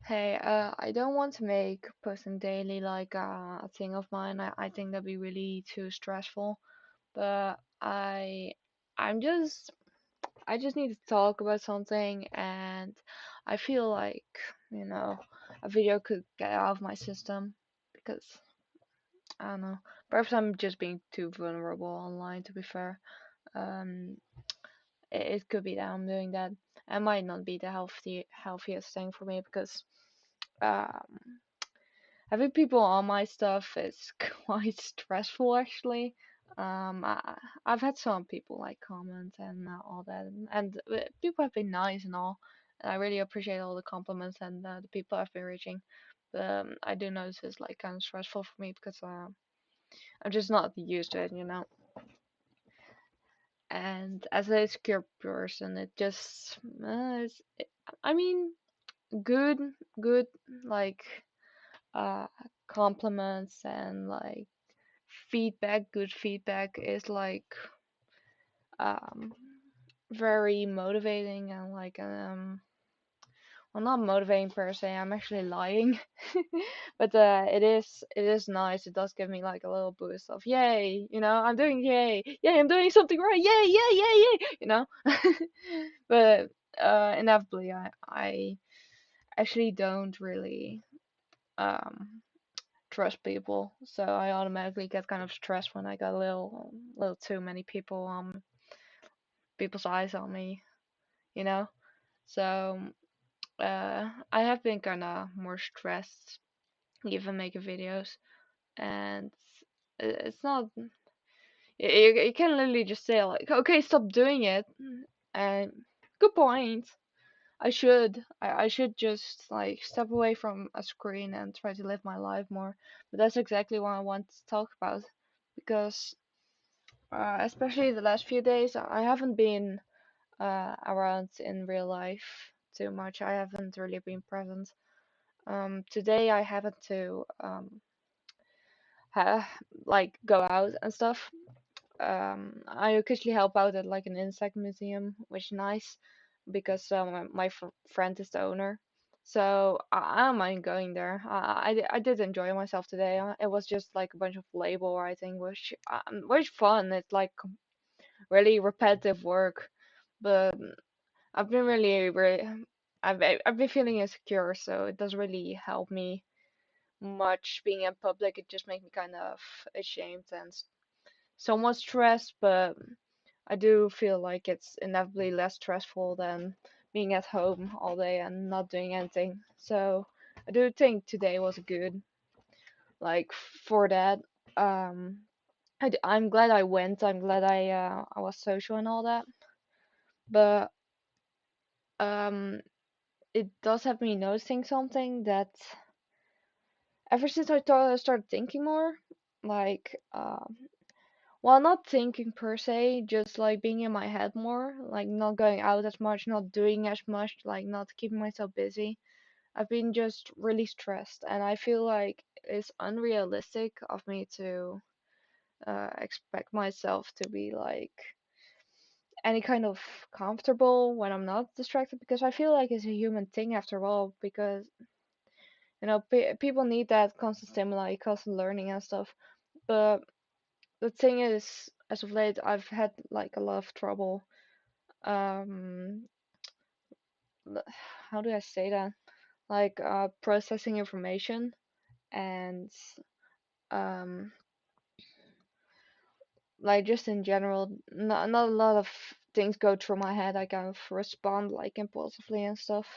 Hey, I don't want to make posting daily like a thing of mine. I think that'd be really too stressful. But I'm just, I just need to talk about something, and I feel like, you know, a video could get out of my system because I don't know. Perhaps I'm just being too vulnerable online, to be fair. Um, it could be that I'm doing that. It might not be the healthiest thing for me because. Um, Having people on my stuff is quite stressful actually. I've had some people like comment and all that, and people have been nice and all. And I really appreciate all the compliments and the people I've been reaching. But I do notice it's like kind of stressful for me because I'm just not used to it. And as a secure person, it just I mean, good, good, like uh compliments and like feedback, good feedback is like um very motivating and like well, not motivating per se. I'm actually lying, but it is nice. It does give me like a little boost of yay, I'm doing yay, I'm doing something right, yay, yay, yay, yay. But inevitably, I actually don't really um trust people, so I automatically get kind of stressed when I got a little too many people's eyes on me, you know. So I have been kind of more stressed even making videos, and it's not. You can literally just say like, okay, stop doing it, and good point. I should just like step away from a screen and try to live my life more. But that's exactly what I want to talk about because especially the last few days, I haven't been around in real life too much. I haven't really been present. Today I happened to ha like go out and stuff. I occasionally help out at like an insect museum, which is nice because my friend is the owner. So I don't mind going there. I did enjoy myself today. It was just like a bunch of label writing, which fun. It's like really repetitive work, but I've been really I've been feeling insecure, so it doesn't really help me much being in public. It just makes me kind of ashamed and somewhat stressed, but I do feel like it's inevitably less stressful than being at home all day and not doing anything. So I do think today was good, like for that. Um, I'm glad I went. I'm glad I was social and all that, but um it does have me noticing something that ever since I thought I started thinking more, like, well, not thinking per se, just like being in my head more, like not going out as much, not doing as much, like not keeping myself busy. I've been just really stressed, and I feel like it's unrealistic of me to expect myself to be like any kind of comfortable when I'm not distracted because I feel like it's a human thing after all because people need that constant stimuli, constant learning and stuff. But the thing is, as of late, I've had like a lot of trouble. Um, how do I say that? Like processing information and um, like just in general, not a lot of things go through my head. I kind of respond like impulsively and stuff,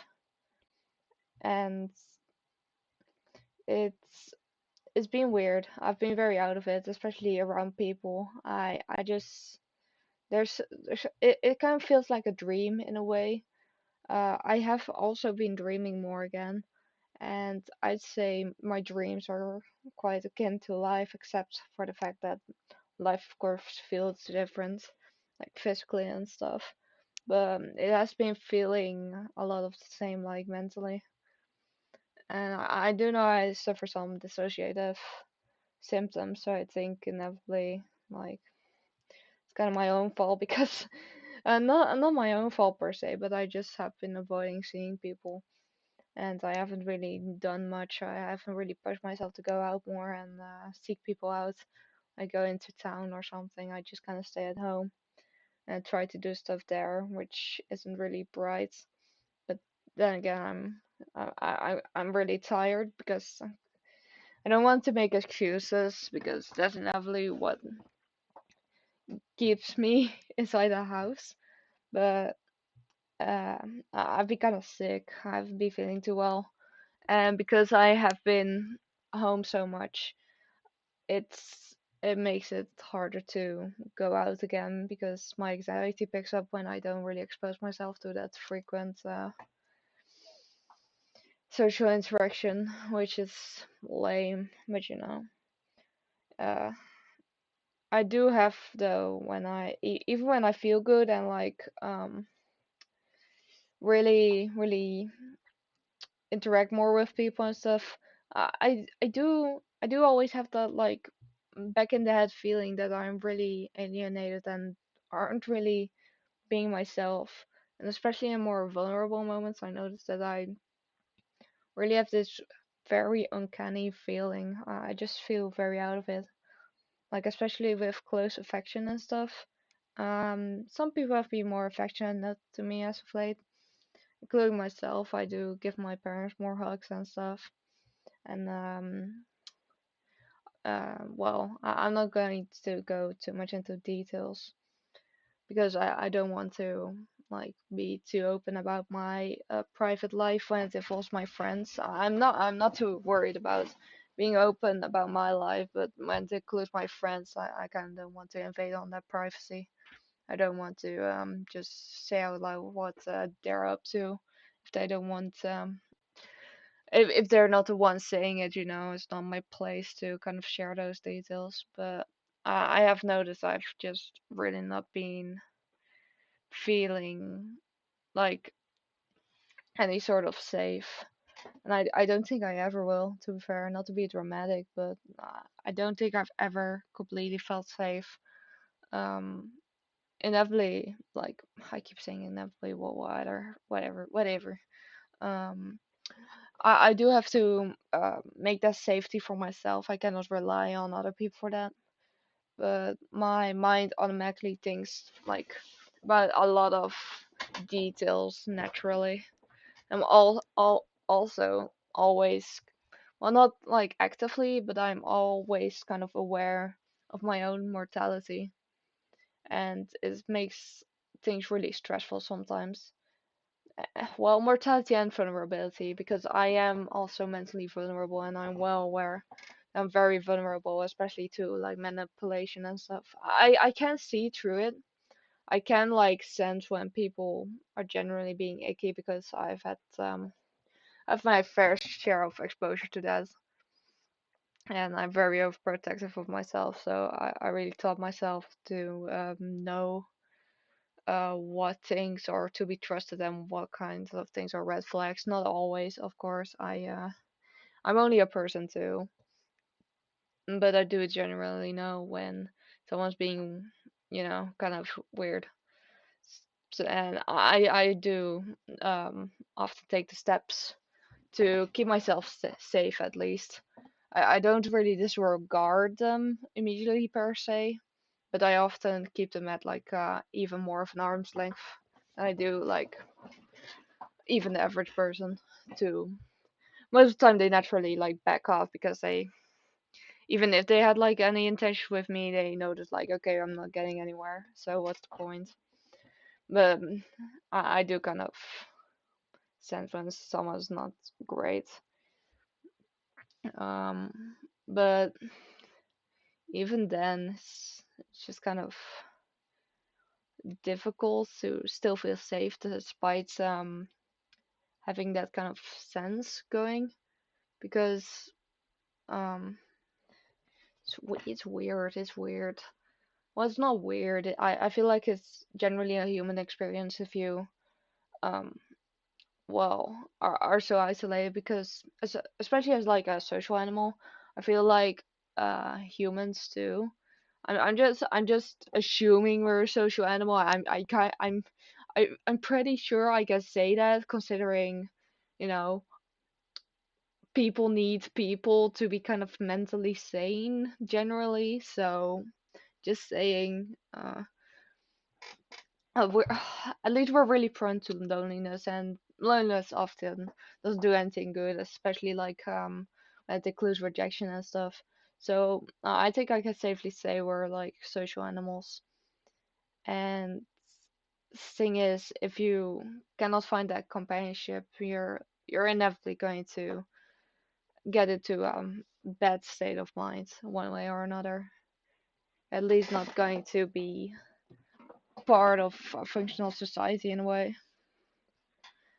and it's it's been weird. I've been very out of it, especially around people. I just it kind of feels like a dream in a way. I have also been dreaming more again, and I'd say my dreams are quite akin to life, except for the fact that life, of course, feels different, like physically and stuff. But it has been feeling a lot of the same, like mentally. And I do know I suffer some dissociative symptoms, so I think inevitably, like, it's kind of my own fault because not my own fault per se, but I just have been avoiding seeing people. and I haven't really done much. I haven't really pushed myself to go out more and seek people out. I go into town or something. I just kind of stay at home and try to do stuff there, which isn't really bright. But then again, I'm really tired because I don't want to make excuses because that's inevitably what keeps me inside the house. But I've been kind of sick. I haven't been feeling too well, and because I have been home so much, it makes it harder to go out again because my anxiety picks up when I don't really expose myself to that frequent social interaction, which is lame. But uh, I do have though when even when I feel good and like really interact more with people and stuff. I do always have that like back in the head feeling that I'm really alienated and aren't really being myself. And especially in more vulnerable moments, I notice that I really have this very uncanny feeling. I just feel very out of it. Like especially with close affection and stuff. Some people have been more affectionate to me as of late, including myself. I do give my parents more hugs and stuff. And well, I'm not going to go too much into details because I don't want to like be too open about my private life when it involves my friends. I'm not too worried about being open about my life, but when it includes my friends, I kind of want to invade on their privacy. I don't want to just say out loud what they're up to if they don't want if they're not the ones saying it, it's not my place to kind of share those details. But I have noticed I've just really not been feeling like any sort of safe. And I don't think I ever will, to be fair, not to be dramatic, but I don't think I've ever completely felt safe. Um, Inevitably, like I keep saying inevitably, whatever. Um, I do have to make that safety for myself. I cannot rely on other people for that. But my mind automatically thinks like about a lot of details naturally. I'm all also always, well, not like actively, but I'm always kind of aware of my own mortality, and it makes things really stressful sometimes. Well, mortality and vulnerability, because I am also mentally vulnerable and I'm well aware I'm very vulnerable, especially to like manipulation and stuff. I can see through it. I can like sense when people are generally being icky because I've my fair share of exposure to that, and I'm very overprotective of myself. So I really taught myself to know what things are to be trusted and what kinds of things are red flags. Not always, of course. I'm only a person too, but I do generally know when someone's being, kind of weird. So, and I do often take the steps to keep myself safe at least. I don't really disregard them immediately per se, but I often keep them at like even more of an arm's length than I do like even the average person to most of the time they naturally like back off because they even if they had like any intention with me they know that like okay I'm not getting anywhere so what's the point. But I do kind of sense when someone's not great. But even then it's just kind of difficult to still feel safe despite having that kind of sense going because um it's weird. It's weird. Well, it's not weird. I feel like it's generally a human experience if you um well are so isolated because especially as like a social animal, I feel like humans too. I'm just assuming we're a social animal. I'm pretty sure I can say that considering, you know, people need people to be kind of mentally sane generally. So just saying, we're, at least we're really prone to loneliness, and loneliness often doesn't do anything good, especially like when it includes rejection and stuff. So I think I can safely say we're like social animals. And thing is, if you cannot find that companionship, you're inevitably going to get into bad state of mind one way or another. At least not going to be part of a functional society in a way.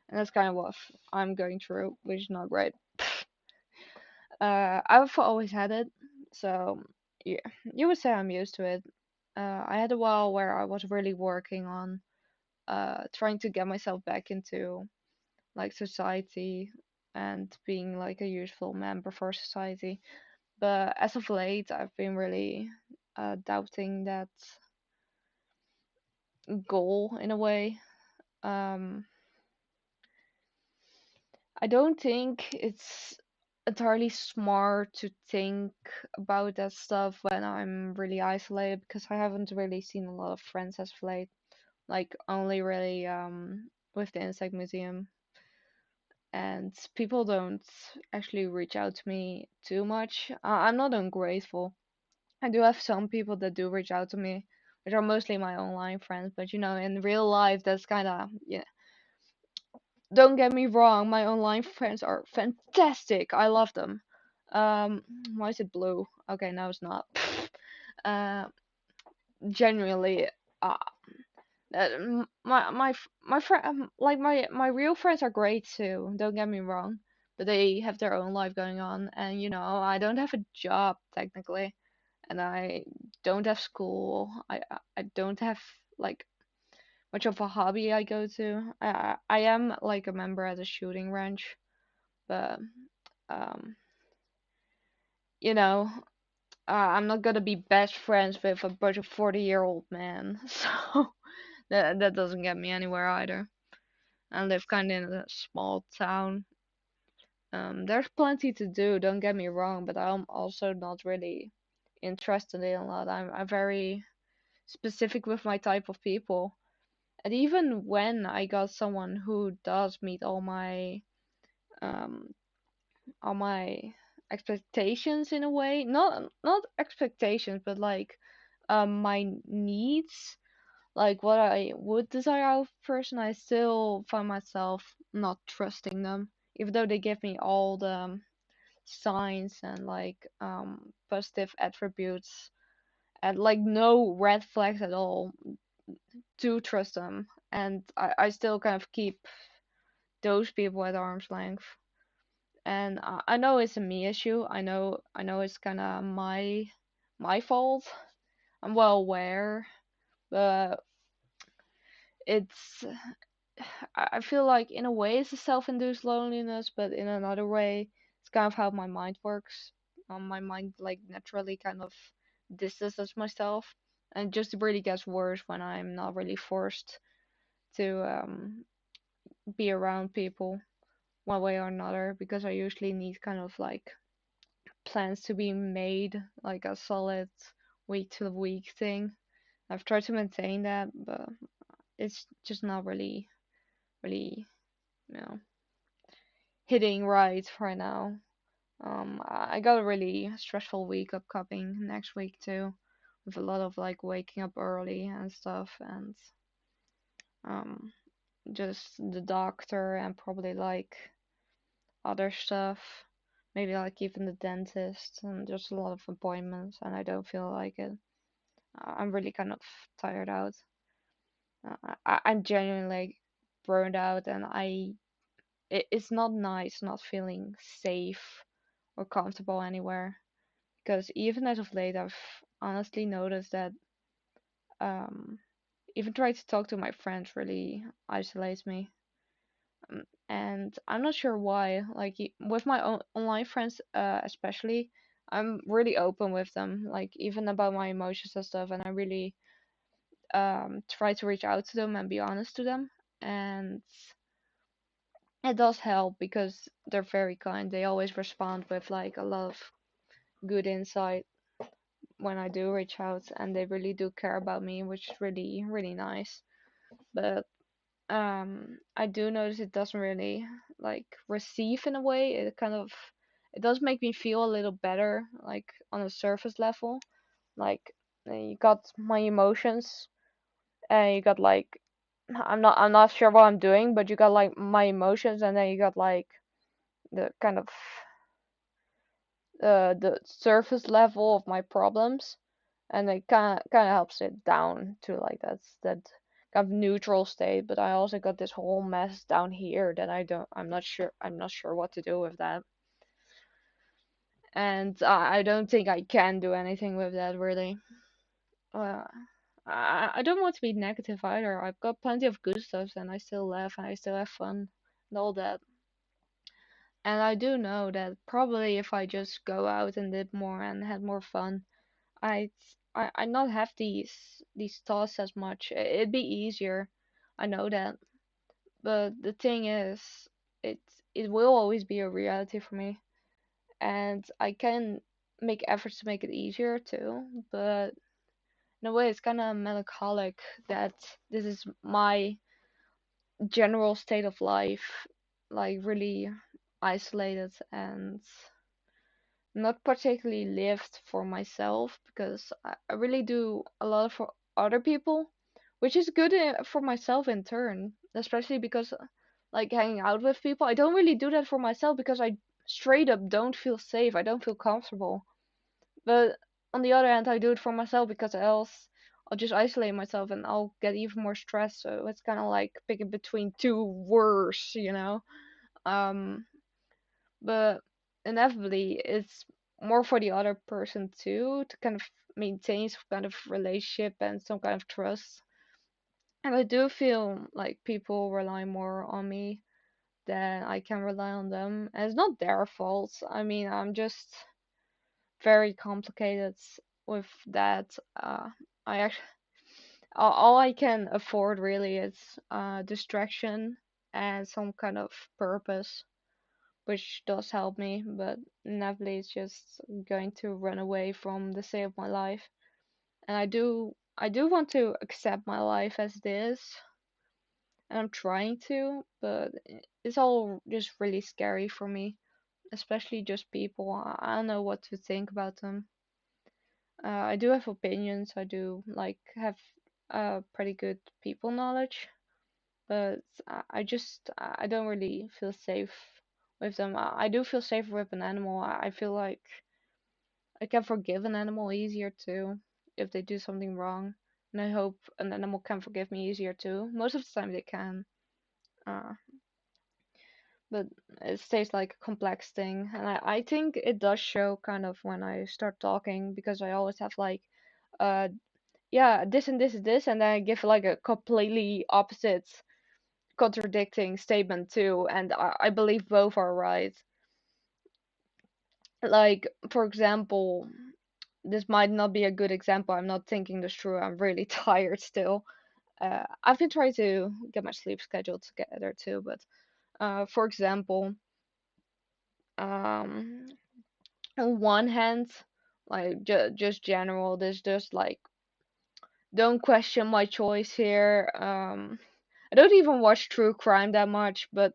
And that's kind of what I'm going through, which is not great. I've always had it, so yeah, you would say I'm used to it. I had a while where I was really working on trying to get myself back into like society and being like a useful member for society. But as of late, I've been really doubting that goal in a way. Um, I don't think it's entirely smart to think about that stuff when I'm really isolated because I haven't really seen a lot of friends as of late. Like only really with the Insect Museum, and people don't actually reach out to me too much. I'm not ungrateful. I do have some people that do reach out to me, which are mostly my online friends, but in real life that's kind of yeah. Don't get me wrong, my online friends are fantastic. I love them. Why is it blue? Okay, no, it's not. uh, Genuinely, uh, my friend, like my real friends are great too. Don't get me wrong, but they have their own life going on, and I don't have a job technically, and I don't have school. I don't have like much of a hobby I go to. I am like a member at a shooting range, but um, you know, I'm not gonna be best friends with a bunch of 40-year-old men, so that doesn't get me anywhere either. I live kind of in a small town. There's plenty to do, don't get me wrong, but I'm also not really interested in a lot. I'm very specific with my type of people. And even when I got someone who does meet um all my expectations in a way, not expectations, but like my needs, like what I would desire out of a person, I still find myself not trusting them, even though they give me all the signs and like positive attributes and like no red flags at all to trust them. And I still kind of keep those people at arm's length. And I know it's a me issue. I know it's kind of my fault. I'm well aware, but it's I feel like in a way it's a self-induced loneliness, but in another way it's kind of how my mind works. My mind like naturally kind of distances myself, and it just really gets worse when I'm not really forced to be around people one way or another, because I usually need kind of like plans to be made, like a solid week to week thing. I've tried to maintain that, but it's just not really, you know, hitting right now. I got a really stressful week upcoming next week too, with a lot of like waking up early and stuff, and um, just the doctor and probably like other stuff. Maybe like even the dentist and just a lot of appointments, and I don't feel like it. I'm really kind of tired out. I'm genuinely like burned out, and it's not nice not feeling safe or comfortable anywhere. Because even as of late, I've honestly noticed that um, even trying to talk to my friends really isolates me. And I'm not sure why. Like with my own online friends, especially, I'm really open with them. Like even about my emotions and stuff, and I really try to reach out to them and be honest to them. And it does help because they're very kind. They always respond with like a lot of good insight when I do reach out, and they really do care about me, which is really really nice. But I do notice it doesn't really like receive in a way. It does make me feel a little better, like on a surface level. Like you got my emotions, and you got like I'm not sure what I'm doing, but you got like my emotions, and then you got like the kind of the surface level of my problems, and it kind of helps it down to like that kind of neutral state. But I also got this whole mess down here that I'm not sure what to do with that, and I don't think I can do anything with that really. Uh, I don't want to be negative either. I've got plenty of good stuff, and I still laugh and I still have fun and all that. And I do know that probably if I just go out and did more and had more fun, I I not have these thoughts as much. It'd be easier. I know that. But the thing is, it will always be a reality for me, and I can make efforts to make it easier too. But in a way, it's kind of melancholic that this is my general state of life, like really isolated and not particularly lived for myself, because I really do a lot for other people, which is good for myself in turn, especially because like hanging out with people, I don't really do that for myself because I straight up don't feel safe. I don't feel comfortable. But on the other hand, I do it for myself because else I'll just isolate myself and I'll get even more stressed. So it's kind of like picking between two worse, you know? Um, but inevitably it's more for the other person too, to kind of maintain some kind of relationship and some kind of trust. And I do feel like people rely more on me than I can rely on them, and it's not their fault. I mean, I'm just very complicated with that. I actually all I can afford really is distraction and some kind of purpose, which does help me, but inevitably it's just going to run away from the state of my life. And I do want to accept my life as it is, and I'm trying to, but it's all just really scary for me, especially just people. I don't know what to think about them. I do have opinions. I do like have pretty good people knowledge, but I don't really feel safe with them. I do feel safer with an animal. I feel like I can forgive an animal easier too if they do something wrong, and I hope an animal can forgive me easier too. Most of the time they can, uh, but it stays like a complex thing, and I think it does show kind of when I start talking, because I always have like uh yeah, this and this and this, and then I give like a completely opposite contradicting statement too, and I believe both are right. Like, for example, this might not be a good example. I'm not thinking this through. I'm really tired still. I've been trying to get my sleep schedule together too, but for example, um, on one hand, like just general, there's just like don't question my choice here. I don't even watch true crime that much, but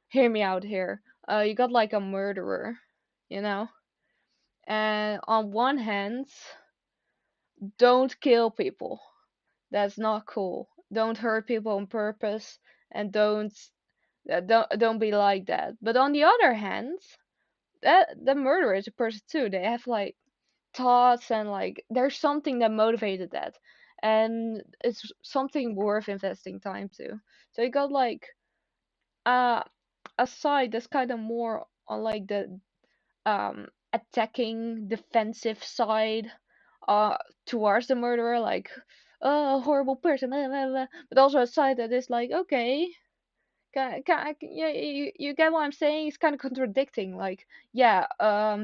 hear me out here. You got like a murderer, you know, and on one hand, don't kill people. That's not cool. Don't hurt people on purpose, and don't be like that. But on the other hand, that the murderer is a person too. They have like thoughts, and like there's something that motivated that, and it's something worth investing time to. So you got like uh a side that's kind of more on like the attacking defensive side towards the murderer, like oh, horrible person, blah, blah, blah. But also a side that is like, okay, yeah, you get what I'm saying. It's kind of contradicting, like, yeah,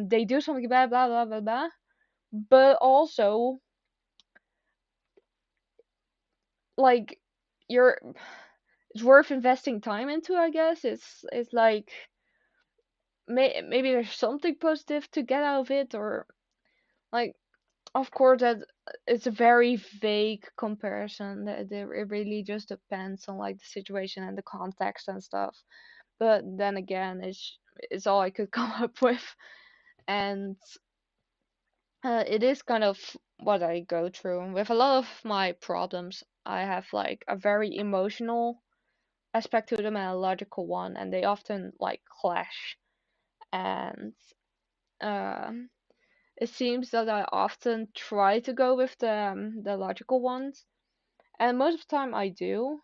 they do something bad, blah blah blah blah, but also like you're it's worth investing time into, I guess. It's like maybe there's something positive to get out of it, or like, of course that it's a very vague comparison. It really just depends on like the situation and the context and stuff. But then again, it's all I could come up with, and it is kind of what I go through with a lot of my problems. I have like a very emotional aspect to them and a logical one, and they often like clash. And um, it seems that I often try to go with the logical ones, and most of the time I do.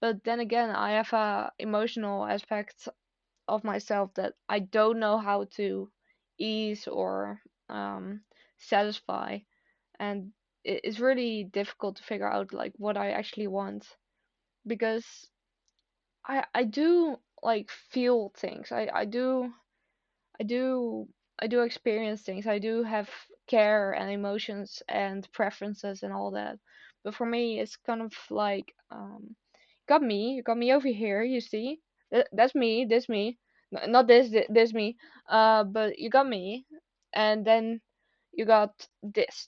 But then again, I have a emotional aspect of myself that I don't know how to ease or um, satisfy, and it's really difficult to figure out like what I actually want, because I do like feel things. I do I do experience things. I do have care and emotions and preferences and all that. But for me, it's kind of like you got me over here. You see, that's me. This me, not this. This me. But you got me, and then you got this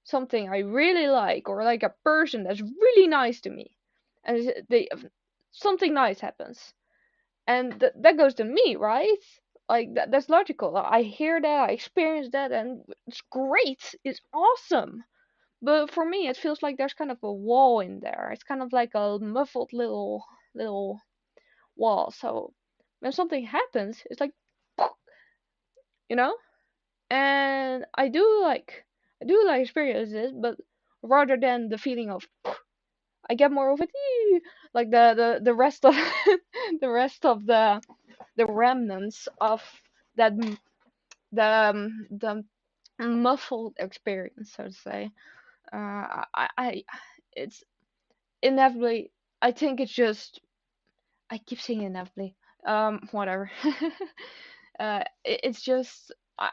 something I really like, or like a person that's really nice to me, and they something nice happens, and that goes to me, right? Like that's logical. I hear that, I experience that, and it's great. It's awesome. But for me, it feels like there's kind of a wall in there. It's kind of like a muffled little wall. So when something happens, it's like, you know. And I do like experience this, but rather than the feeling of I get more of it, like the rest of the rest of the remnants of that the muffled experience, so to say. I it's inevitably. I think it's just. I keep saying inevitably. Whatever. It's just.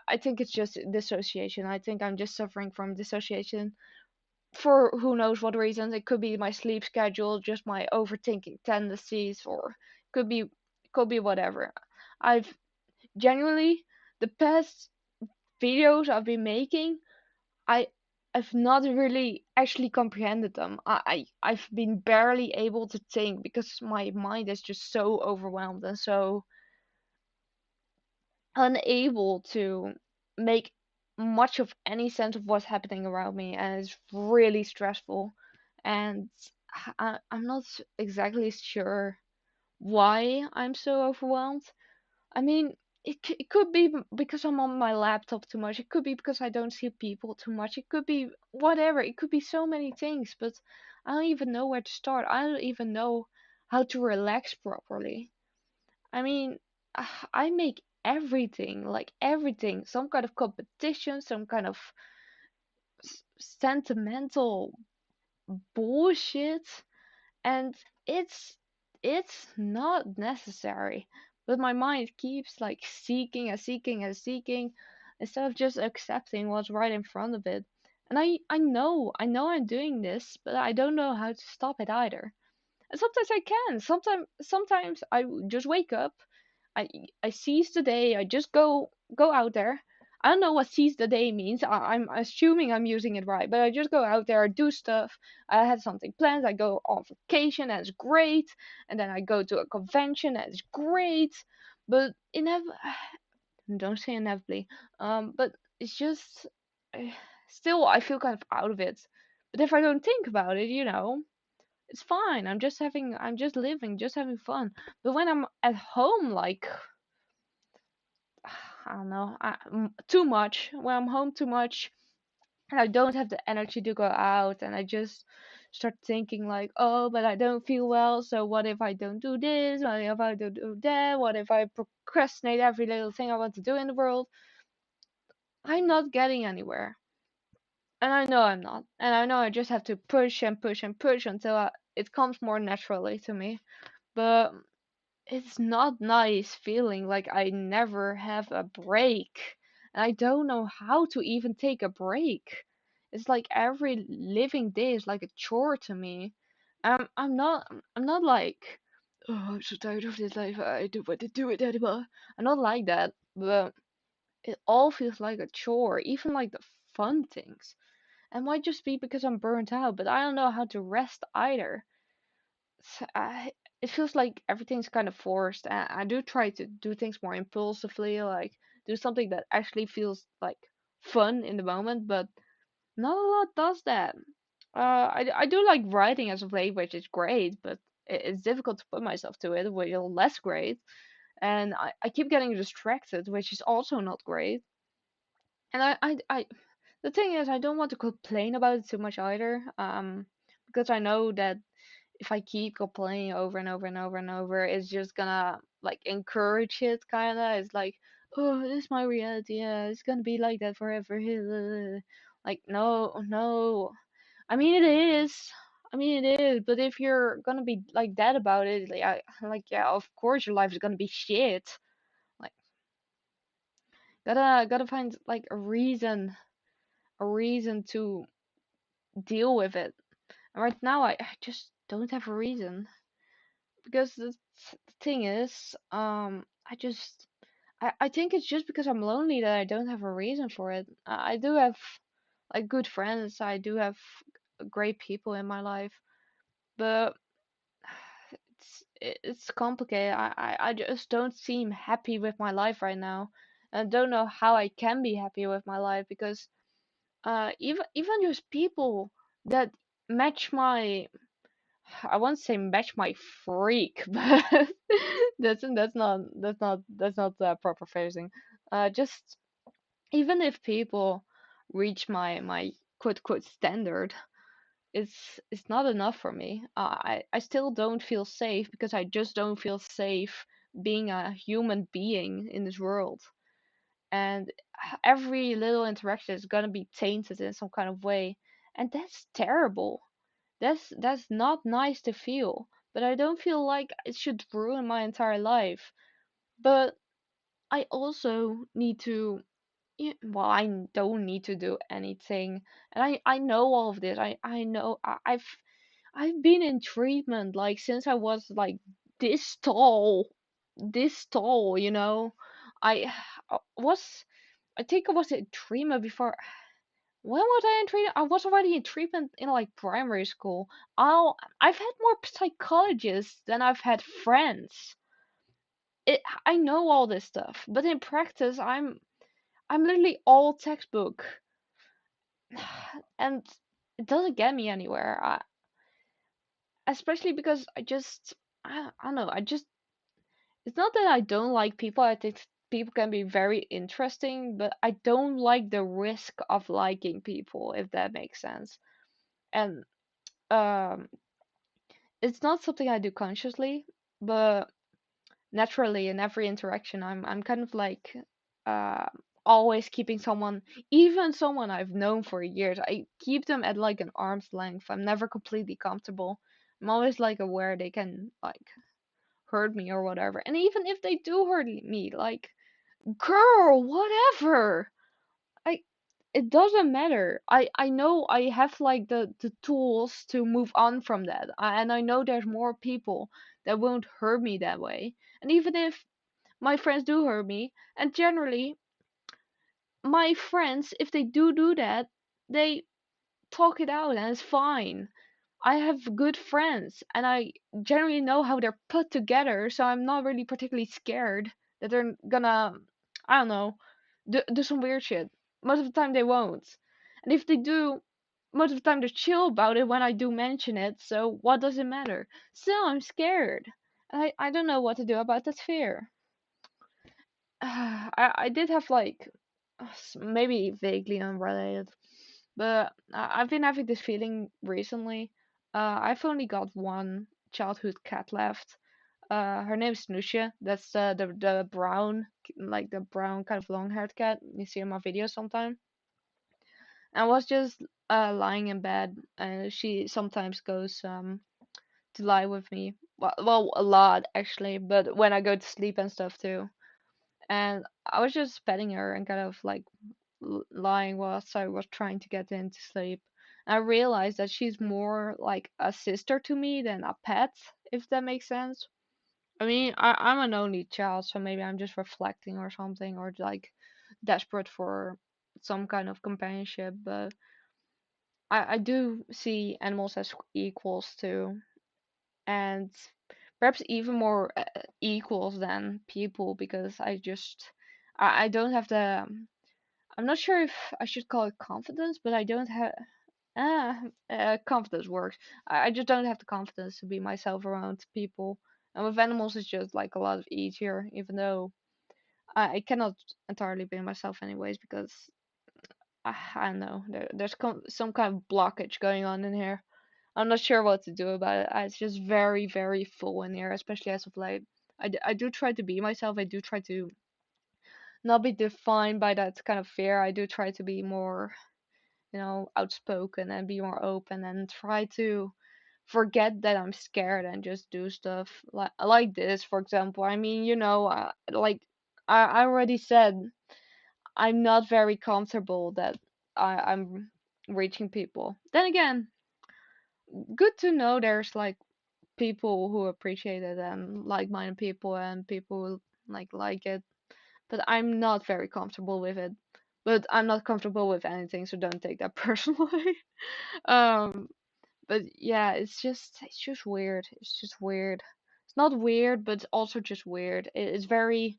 I think it's just dissociation. I think I'm just suffering from dissociation for who knows what reasons. It could be my sleep schedule, just my overthinking tendencies, or could be whatever. I've genuinely the past videos I've been making, I I've not really actually comprehended them. I've been barely able to think because my mind is just so overwhelmed and so unable to make much of any sense of what's happening around me, and it's really stressful. And I'm not exactly sure why I'm so overwhelmed. I mean, it could be because I'm on my laptop too much. It could be because I don't see people too much. It could be whatever. It could be so many things, but I don't even know where to start. I don't even know how to relax properly. I mean, I make everything, like everything, some kind of competition, some kind of sentimental bullshit, and it's it's not necessary. But my mind keeps like seeking and seeking and seeking instead of just accepting what's right in front of it. And I know I'm doing this, but I don't know how to stop it either. And sometimes I can. Sometimes I just wake up, I I seize the day. I just go out there. I don't know what seize the day means. I'm assuming I'm using it right, but I just go out there, I do stuff. I had something planned. I go on vacation, and it's great. And then I go to a convention, and it's great. But don't say inevitably. But it's just uh, still I feel kind of out of it. But if I don't think about it, it's fine. I'm just living, just having fun. But when I'm at home, like I don't know, too much. When I'm home too much, and I don't have the energy to go out, and I just start thinking like, oh, but I don't feel well. So what if I don't do this? What if I don't do that? What if I procrastinate every little thing I want to do in the world? I'm not getting anywhere, and I know I'm not. And I know I just have to push and push and push until it comes more naturally to me. But it's not nice feeling like I never have a break. And I don't know how to even take a break. It's like every living day is like a chore to me. I'm not like oh, I'm so tired of this life. I don't want to do it anymore. I'm not like that, but it all feels like a chore, even like the fun things. It might just be because I'm burnt out, but I don't know how to rest either. It feels like everything's kind of forced. And I do try to do things more impulsively, like do something that actually feels like fun in the moment, but not a lot does that. I do like writing as of late, which is great, but it's difficult to put myself to it, which is less great. And I keep getting distracted, which is also not great. And the thing is, I don't want to complain about it too much either, because I know that if I keep complaining over and over and over and over, it's just gonna like encourage it, kinda. It's like, oh, this is my reality. Yeah, it's gonna be like that forever. Like, no, no. I mean, it is. I mean, it is. But if you're gonna be like that about it, like, yeah, of course your life is gonna be shit. Like, gotta find like a reason to deal with it. And right now, I just don't have a reason because the thing is, I think it's just because I'm lonely that I don't have a reason for it. I do have like good friends. I do have great people in my life, but it's complicated. I just don't seem happy with my life right now. And I don't know how I can be happy with my life because even just people that match my I won't say match my freak, but that's not the proper phrasing. Just even if people reach my quote quote standard, it's not enough for me. I still don't feel safe because I just don't feel safe being a human being in this world. And every little interaction is gonna be tainted in some kind of way, and that's terrible. That's not nice to feel, but I don't feel like it should ruin my entire life. But I also need to, well, I don't need to do anything, and I know all of this. I know I've been in treatment like since I was like this tall, you know. I was I think I was in treatment before. When was I in treatment? I was already in treatment in like primary school. I've had more psychologists than I've had friends. I know all this stuff, but in practice, I'm literally all textbook, and it doesn't get me anywhere. Especially because I don't know. It's not that I don't like people. I think people can be very interesting, but I don't like the risk of liking people, if that makes sense. And um it's not something I do consciously, but naturally in every interaction I'm kind of like uh always keeping someone, even someone I've known for years, I keep them at like an arm's length. I'm never completely comfortable. I'm always like aware they can like hurt me or whatever. And even if they do hurt me, like, girl, whatever. I it doesn't matter. I know I have like the tools to move on from that. And I know there's more people that won't hurt me that way. And even if my friends do hurt me, and generally my friends, if they do that, they talk it out and it's fine. I have good friends and I generally know how they're put together, so I'm not really particularly scared that they're gonna, I don't know, do some weird shit. Most of the time they won't. And if they do, most of the time they're chill about it when I do mention it, so what does it matter? Still, I'm scared. I don't know what to do about that fear. I did have like maybe vaguely unrelated, but I've been having this feeling recently. I've only got one childhood cat left. Her name is Snoesje. That's the brown, like the brown kind of long-haired cat you see in my videos sometime. I was just lying in bed, and she sometimes goes to lie with me. Well, a lot actually, but when I go to sleep and stuff too. And I was just petting her and kind of like lying whilst I was trying to get into sleep. And I realized that she's more like a sister to me than a pet, if that makes sense. I mean, I'm an only child, so maybe I'm just reflecting or something, or like desperate for some kind of companionship. But I do see animals as equals too, and perhaps even more equals than people because I don't have the I'm not sure if I should call it confidence, but I don't have confidence works. I just don't have the confidence to be myself around people. And with animals, it's just like a lot easier, even though I cannot entirely be myself anyways because I don't know. There's some kind of blockage going on in here. I'm not sure what to do about it. It's just very, very full in here, especially as of late. I do try to be myself. I do try to not be defined by that kind of fear. I do try to be more, outspoken and be more open and try to forget that I'm scared and just do stuff like this, for example. I mean, like I already said, I'm not very comfortable that I'm reaching people. Then again, good to know there's like people who appreciate it and like-minded people and people who like it. But I'm not very comfortable with it. But I'm not comfortable with anything, so don't take that personally. um, but yeah, it's just weird. It's just weird. It's not weird, but it's also just weird. It's very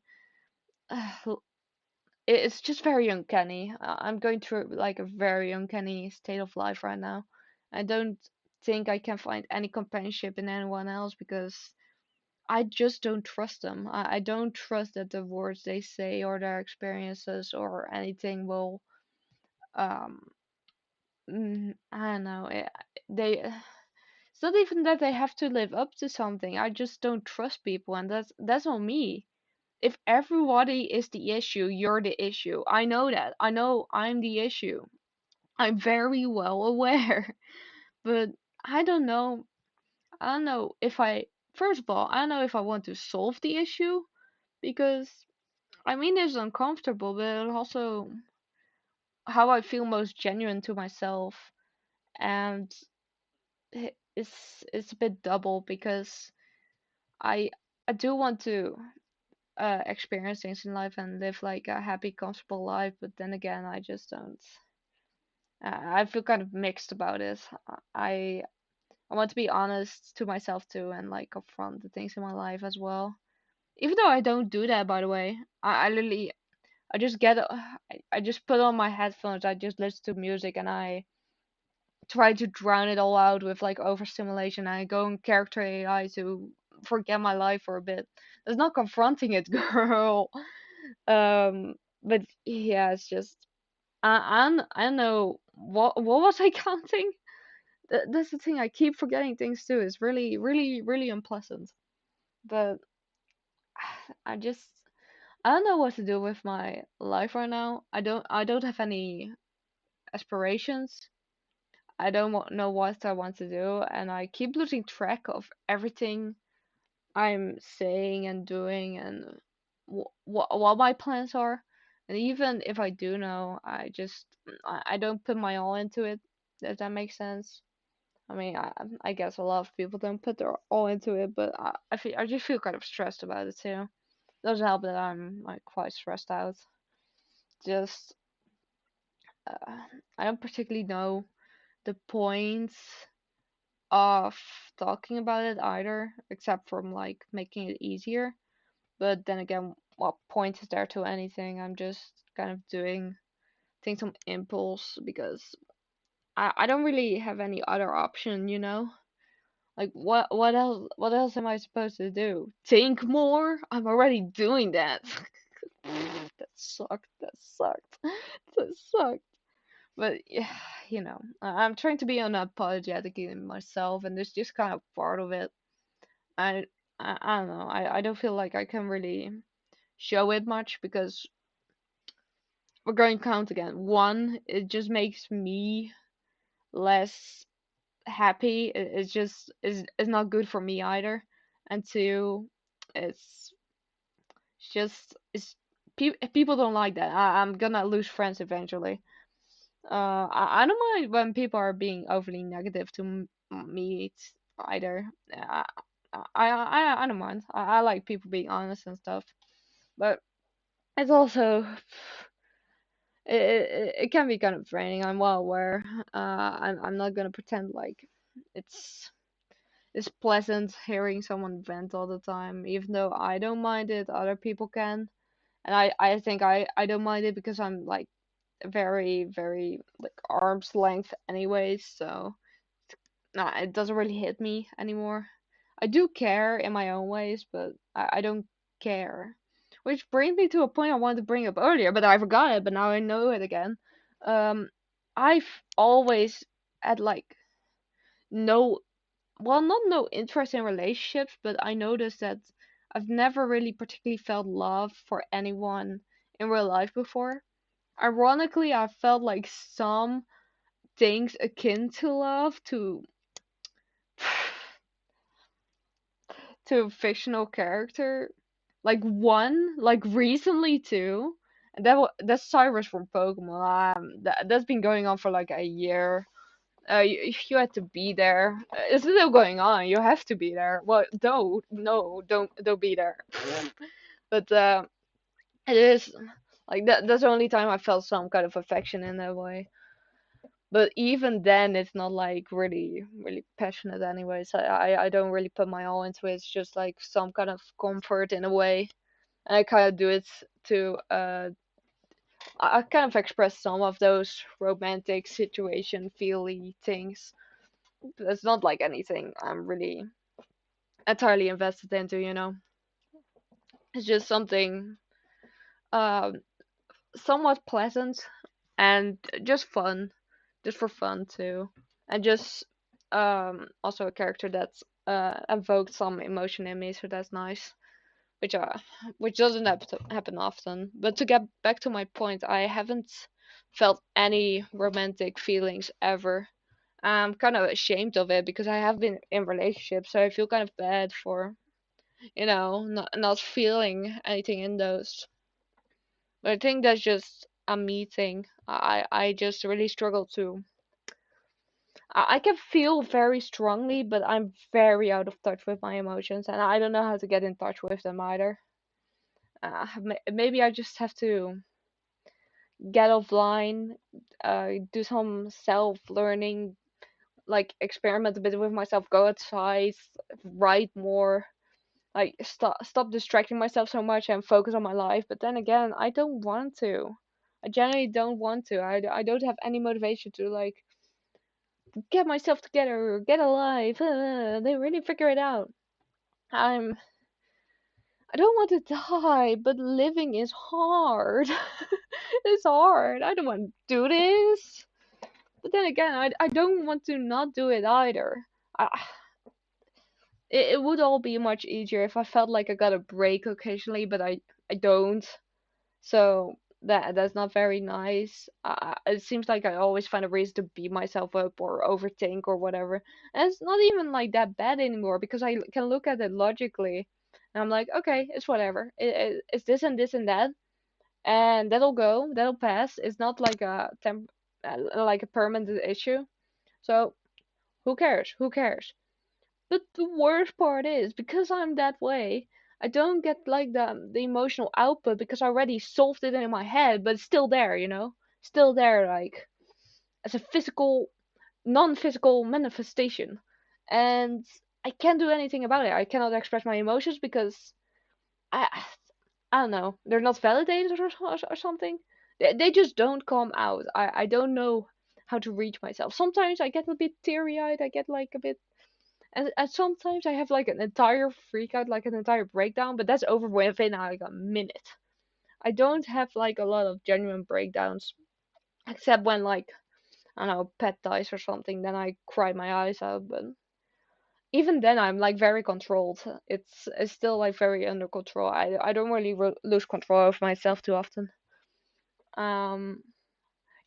it's just very uncanny. I'm going through like a very uncanny state of life right now. I don't think I can find any companionship in anyone else because I just don't trust them. I don't trust that the words they say or their experiences or anything will um I don't know. It's not even that they have to live up to something. I just don't trust people, and that's on me. If everybody is the issue, you're the issue. I know that. I know I'm the issue. I'm very well aware. But I don't know. I don't know if I, first of all, I don't know if I want to solve the issue because I mean it's uncomfortable, but also how I feel most genuine to myself. And it's a bit double because I I do want to experience things in life and live like a happy, comfortable life, but then again, I just don't. I feel kind of mixed about it. I I want to be honest to myself too and like confront the things in my life as well. Even though I don't do that, by the way, I literally I just get I just put on my headphones. I just listen to music and I try to drown it all out with like overstimulation. I go in character AI to forget my life for a bit. It's not confronting it, girl. But yeah, it's just I don't know what was I counting? That's the thing. I keep forgetting things too. It's really really really unpleasant. But I just I don't know what to do with my life right now. I don't have any aspirations. I don't know what I want to do, and I keep losing track of everything I'm saying and doing and what my plans are. And even if I do know, I don't put my all into it. If that makes sense. I mean, I guess a lot of people don't put their all into it, but I just feel kind of stressed about it too. Doesn't help that I'm like quite stressed out. Just uh, I don't particularly know the points of talking about it either, except from like making it easier. But then again, what point is there to anything? I'm just kind of doing things on impulse because I don't really have any other option. Like what else am I supposed to do? Think more? I'm already doing that. That sucked. That sucked. That sucked. But yeah, I'm trying to be unapologetic in myself, and it's just kind of part of it. I I don't know. I don't feel like I can really show it much because we're going to count again. One, it just makes me less happy. It's just is not good for me either. And two, it's people don't like that. I'm gonna lose friends eventually. I don't mind when people are being overly negative to me either. I don't mind. I like people being honest and stuff, but it's also it can be kind of draining. I'm well aware. I'm not gonna pretend like it's it's pleasant hearing someone vent all the time, even though I don't mind it. Other people can, and I think I don't mind it because I'm like very like arm's length anyways. So nah, it doesn't really hit me anymore. I do care in my own ways, but I don't care. Which brings me to a point I wanted to bring up earlier, but I forgot it, but now I know it again. Um, I've always had like no, well, not no interest in relationships, but I noticed that I've never really particularly felt love for anyone in real life before. Ironically, I felt like some things akin to love to a fictional character. Like one, like recently too. And that's Cyrus from Pokemon. That's been going on for like a year. You had to be there. It's still going on. You have to be there. Well, no, don't be there. But it is like that. That's the only time I felt some kind of affection in that way. But even then, it's not like really passionate anyways. I don't really put my all into it. It's just like some kind of comfort in a way. And I kind of do it to I kind of express some of those romantic situation feely things. It's not like anything I'm really entirely invested into, you know. It's just something um somewhat pleasant and just fun, just for fun too, and just also a character that's evoked some emotion in me, so that's nice. Which which doesn't happen often. But to get back to my point, I haven't felt any romantic feelings ever. I'm kind of ashamed of it because I have been in relationships, so I feel kind of bad for, not feeling anything in those. But I think that's just a me thing. I just really struggle to. I can feel very strongly, but I'm very out of touch with my emotions, and I don't know how to get in touch with them either. Maybe I just have to get offline, do some self learning, like experiment a bit with myself, go outside, write more, like stop distracting myself so much and focus on my life. But then again, I don't want to. I genuinely don't want to. I don't have any motivation to like get myself together or get alive. They really figure it out. I'm I don't want to die, but living is hard. It's hard. I don't want to do this. But then again, I don't want to not do it either. I, it would all be much easier if I felt like I got a break occasionally, but I don't. So that's not very nice. It seems like I always find a reason to beat myself up or overthink or whatever. And it's not even like that bad anymore because I can look at it logically. And I'm like, okay, it's whatever. It's this and that, and that'll go, that'll pass. It's not like a like a permanent issue. So who cares? Who cares? But the worst part is because I'm that way, I don't get like the emotional output because I already solved it in my head, but it's still there, still there, like as a physical, non-physical manifestation, and I can't do anything about it. I cannot express my emotions because I I don't know. They're not validated or something. They just don't come out. I don't know how to reach myself. Sometimes I get a bit teary eyed. I get like a bit, and sometimes I have like an entire freak out, like an entire breakdown. But that's over within like a minute. I don't have like a lot of genuine breakdowns, except when like I don't know, pet dies or something. Then I cry my eyes out. But even then, I'm like very controlled. It's still like very under control. I don't really lose control of myself too often. Um,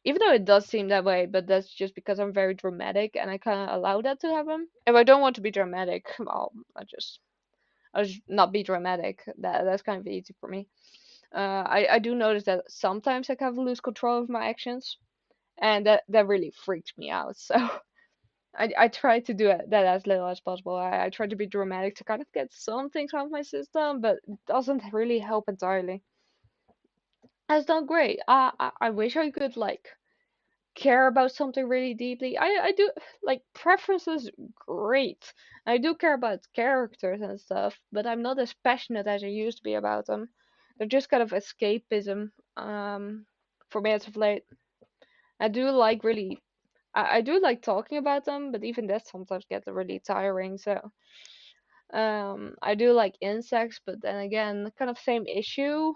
Even though it does seem that way, but that's just because I'm very dramatic and I kind of allow that to happen. If I don't want to be dramatic, well, I just not be dramatic. That's kind of easy for me. I do notice that sometimes I kind of lose control of my actions, and that really freaks me out. So I try to do that as little as possible. I try to be dramatic to kind of get some things out of my system, but it doesn't really help entirely. That's not great. I wish I could like care about something really deeply. I do like preferences, great. I do care about characters and stuff, but I'm not as passionate as I used to be about them. They're just kind of escapism for me as of late. I do like really I do like talking about them, but even that sometimes gets really tiring. So I do like insects, but then again, kind of same issue.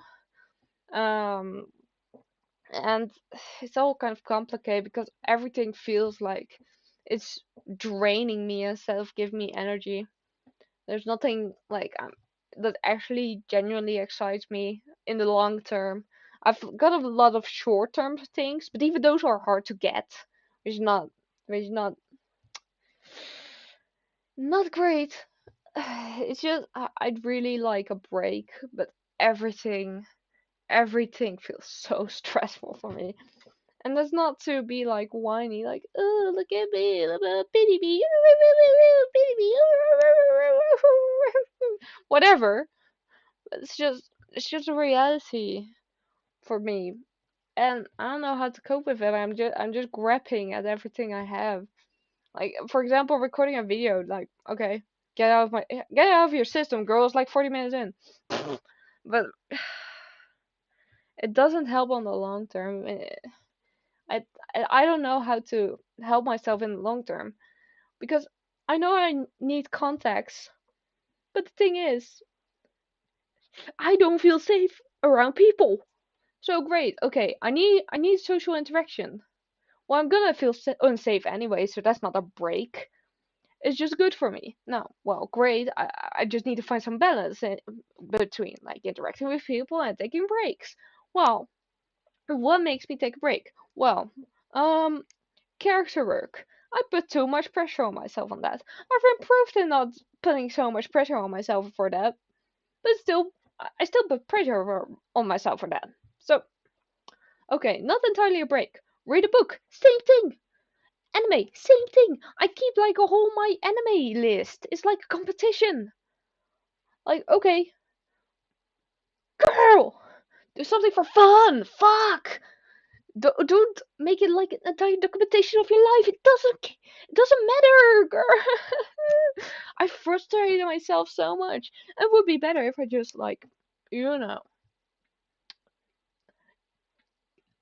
Um, and it's all kind of complicated because everything feels like it's draining me instead of giving me energy. There's nothing like that actually genuinely excites me in the long term. I've got a lot of short term things, but even those are hard to get, which is not, which is not great. It's just I'd really like a break, but everything everything feels so stressful for me. And that's not to be like whiny, like, oh, look at me, pity me, pity me, whatever. It's just a reality for me, and I don't know how to cope with it. I'm just grabbing at everything I have. Like for example, recording a video. Like, okay, get out of your system, girl. It's like 40 minutes in, but it doesn't help on the long term. I I don't know how to help myself in the long term because I know I need contacts, but the thing is, I don't feel safe around people. So great, okay, I need social interaction. Well, I'm gonna feel unsafe anyway, so that's not a break. It's just good for me. No, well, great. I just need to find some balance between like interacting with people and taking breaks. Well, what makes me take a break? Well, um, character work. I put too much pressure on myself on that. I've improved in not putting so much pressure on myself for that, but still, I still put pressure on myself for that. So, okay, not entirely a break. Read a book, same thing. Anime, same thing. I keep like a whole my anime list. It's like a competition. Like, okay, girl, do something for fun. Fuck. Don't make it like an entire documentation of your life. It doesn't matter, girl. I frustrated myself so much. It would be better if I just like, you know,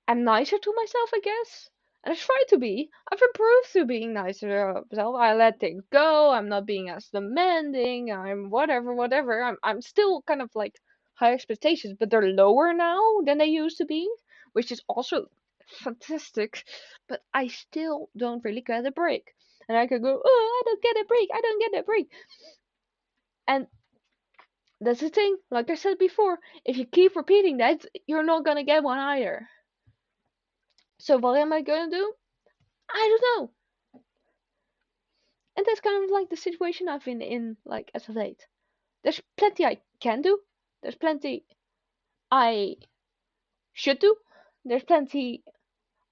I'm nicer to myself, I guess. And I try to be. I've improved to being nicer to myself. I let things go. I'm not being as demanding. I'm whatever, whatever. I'm still kind of like high expectations, but they're lower now than they used to be, which is also fantastic. But I still don't really get a break. And I could go, oh, I don't get a break. I don't get a break. And that's the thing. Like I said before, if you keep repeating that, you're not gonna get one either. So what am I gonna do? I don't know. And that's kind of like the situation I've been in, like as of late. There's plenty I can do. There's plenty I should do. There's plenty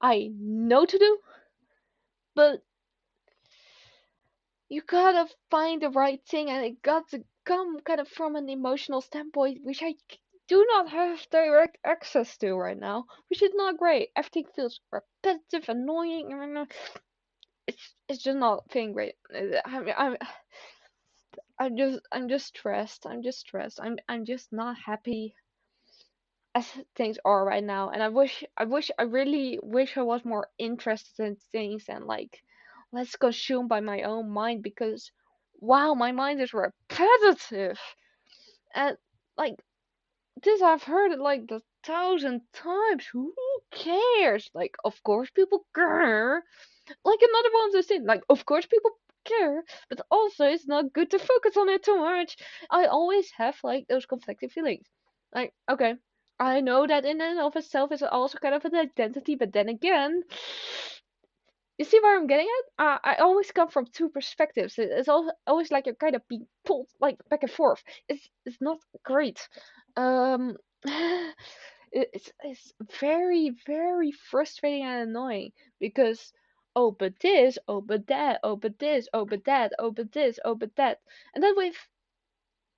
I know to do. But you gotta find the right thing, and it got to come kind of from an emotional standpoint, which I do not have direct access to right now, which is not great. Everything feels repetitive, annoying. It's just not feeling great. I'm just stressed. I'm just not happy as things are right now, and I really wish I was more interested in things and like less consumed by my own mind because wow, my mind is repetitive and like this I've heard it like 1,000 times. Who cares? Like, of course people care. Like another one of those things. Like, of course people care, but also it's not good to focus on it too much. I always have like those conflicting feelings. Like, okay, I know that in and of itself is also kind of an identity, but then again, you see where I'm getting at? I always come from two perspectives. It's always like you're kind of being pulled like back and forth. It's not great. Um, it's very frustrating and annoying because oh, but this, oh, but that, oh, but this, oh, but that, oh, but this, oh, but that. And then with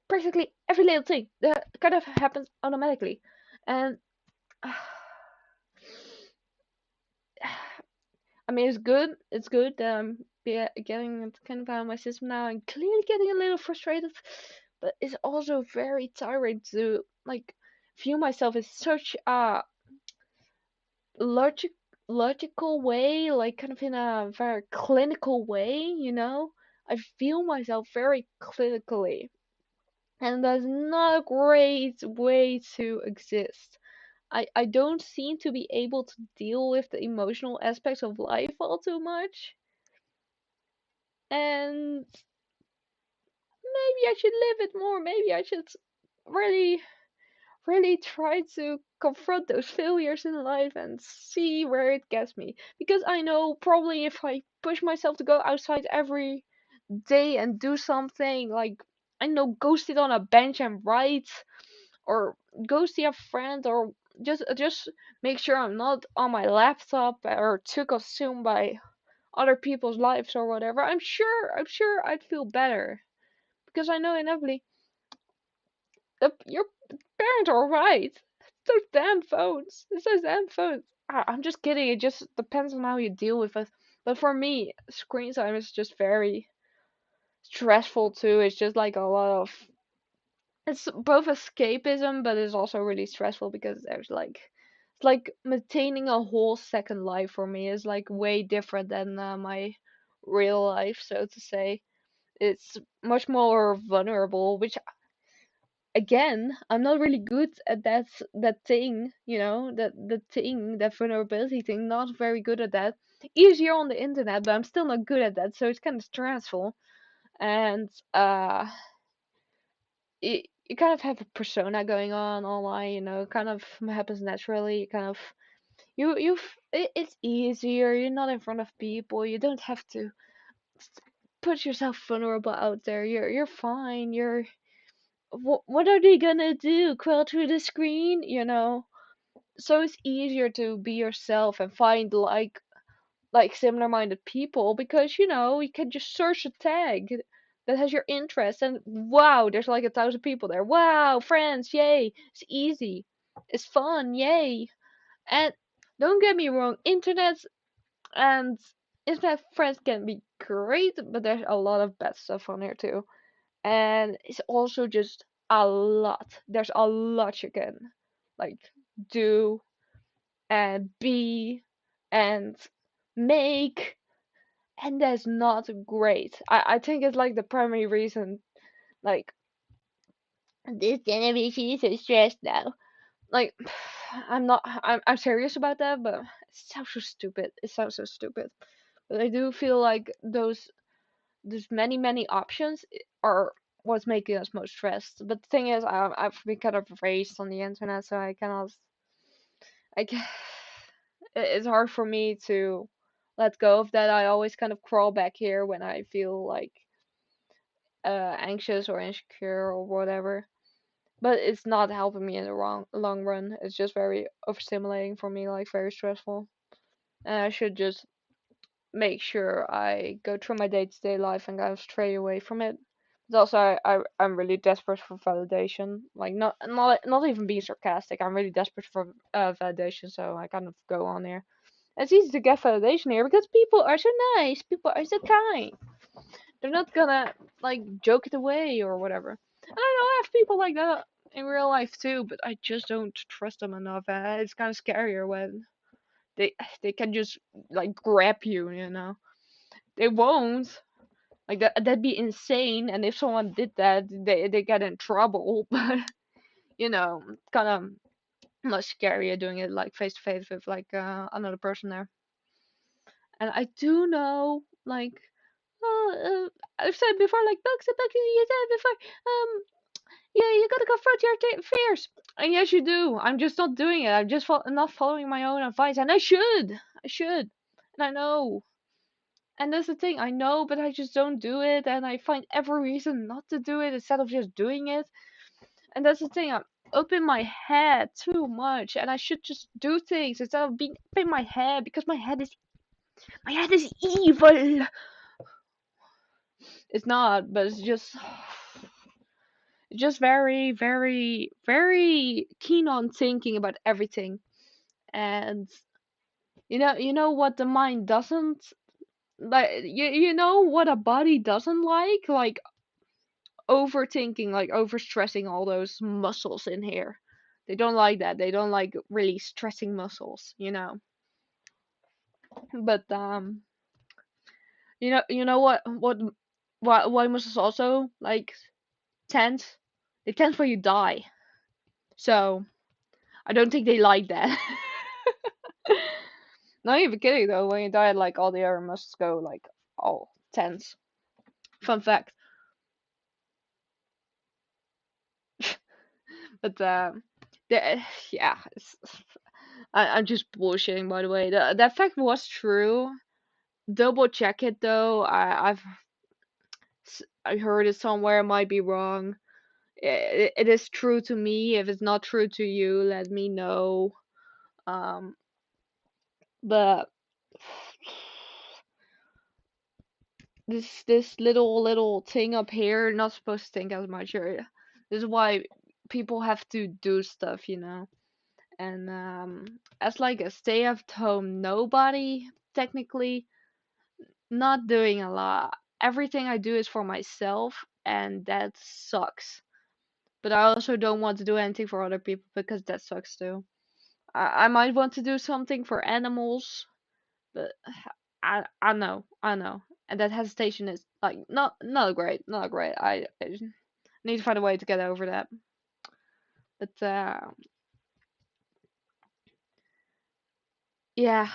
practically every little thing that kind of happens automatically. And I mean, it's good. It's good that I'm getting it kind of out of my system now and clearly getting a little frustrated. But it's also very tiring to like view myself as such a logic logical way, like kind of in a very clinical way, you know? I feel myself very clinically, and that's not a great way to exist. I don't seem to be able to deal with the emotional aspects of life all too much. And maybe I should live it more. Maybe I should really, really try to confront those failures in life and see where it gets me. Because I know probably if I push myself to go outside every day and do something like, I know, go sit on a bench and write, or go see a friend, or just make sure I'm not on my laptop or too consumed by other people's lives or whatever. I'm sure I'd feel better, because I know inevitably your parents are right. It's those damn phones. It's those damn phones. I'm just kidding. It just depends on how you deal with it. But for me, screen time is just very stressful too. It's just like a lot of, it's both escapism, but it's also really stressful because there's like, it's like maintaining a whole second life for me is like way different than my real life, so to say. It's much more vulnerable, which again, I'm not really good at that thing, you know, that vulnerability thing. Not very good at that. Easier on the internet, but I'm still not good at that, so it's kind of stressful. And you kind of have a persona going on online, you know, kind of happens naturally. You kind of it's easier. You're not in front of people. You don't have to put yourself vulnerable out there. You're fine. What are they gonna do? Crawl through the screen, you know? So it's easier to be yourself and find like similar minded people, because you know you can just search a tag that has your interest, and wow, there's like 1,000 people there. Wow, friends, yay. It's easy, it's fun, yay. And don't get me wrong, and internet friends can be great, but there's a lot of bad stuff on here too. And it's also just a lot. There's a lot you can like do and be and make, and that's not great. I think it's like the primary reason, like, this generation is so stressed now. Like, I'm serious about that, but it sounds so stupid. It sounds so stupid. But I do feel like those many options are what's making us most stressed. But the thing is, I've been kind of raised on the internet, so I cannot, I can, it's hard for me to let go of that. I always kind of crawl back here when I feel like anxious or insecure or whatever. But it's not helping me in the long run. It's just very overstimulating for me, like very stressful. And I should just make sure I go through my day-to-day life and kind of stray away from it. But also, I'm really desperate for validation. Like, not even being sarcastic. I'm really desperate for validation, so I kind of go on here. It's easy to get validation here because people are so nice. People are so kind. They're not gonna like joke it away or whatever. And I know I have people like that in real life too, but I just don't trust them enough. And it's kind of scarier when they can just like grab you, you know. They won't. Like that'd be insane. And if someone did that, they get in trouble. But you know, kind of much scarier doing it like face to face with like another person there. And I do know, like, I've said before, like, Bugsy, you said before, yeah, you gotta confront your fears. And yes, you do. I'm just not doing it. I'm just not following my own advice. And I should. I should. And I know. And that's the thing. I know, but I just don't do it. And I find every reason not to do it instead of just doing it. And that's the thing. I'm up in my head too much. And I should just do things instead of being up in my head, because my head is My head is evil. It's not, but it's just very, very, very keen on thinking about everything. And you know what the mind doesn't like. You know what a body doesn't like overthinking, like overstressing all those muscles in here. They don't like that. They don't like really stressing muscles. But you know why muscles also like tense? They tense when you die. So I don't think they like that. Not even kidding though. When you die, like all the other muscles go like all tense. Fun fact. But the, yeah, I'm just bullshitting by the way. That fact was true. Double check it though. I heard it somewhere. Might be wrong. It is true to me. If it's not true to you, let me know. Um, but this little thing up here, not supposed to think as much. This is why people have to do stuff. And as like a stay-at-home nobody, technically not doing a lot. Everything I do is for myself, and that sucks. But I also don't want to do anything for other people because that sucks too. I might want to do something for animals, but I know, and that hesitation is like not great, not great. I just need to find a way to get over that. But yeah,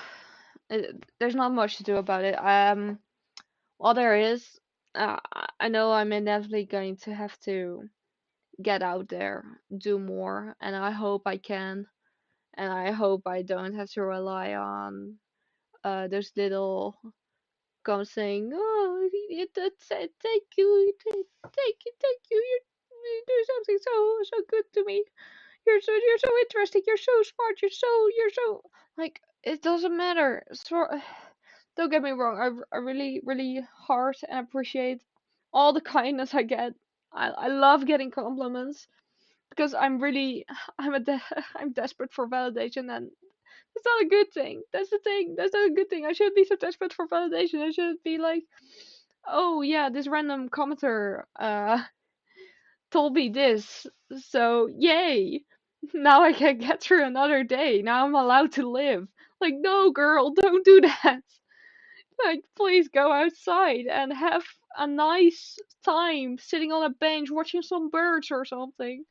there's not much to do about it. Well, there is. I know I'm inevitably going to have to get out there, do more, and I hope I can. And I hope I don't have to rely on those little comes saying, "Oh, that's it. Thank you, thank you. You do something so good to me. You're so interesting. You're so smart. You're so like it doesn't matter. So, don't get me wrong. I really really heart and appreciate all the kindness I get. I love getting compliments because I'm really I'm desperate for validation, and that's not a good thing. That's the thing. That's not a good thing. I shouldn't be so desperate for validation. I should be like, oh yeah, this random commenter told me this, so yay! Now I can get through another day. Now I'm allowed to live. Like, no, girl, don't do that. Like, please go outside and have a nice time sitting on a bench watching some birds or something.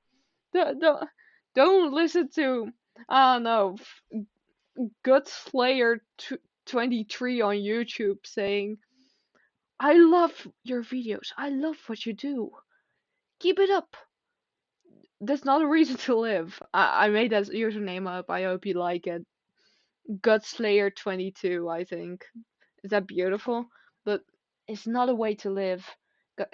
Don't listen to, I don't know, Gut Slayer 23 on YouTube saying, I love your videos. I love what you do. Keep it up. That's not a reason to live. I made that username up. I hope you like it. Gutslayer22, I think. Is that beautiful? But it's not a way to live. Go-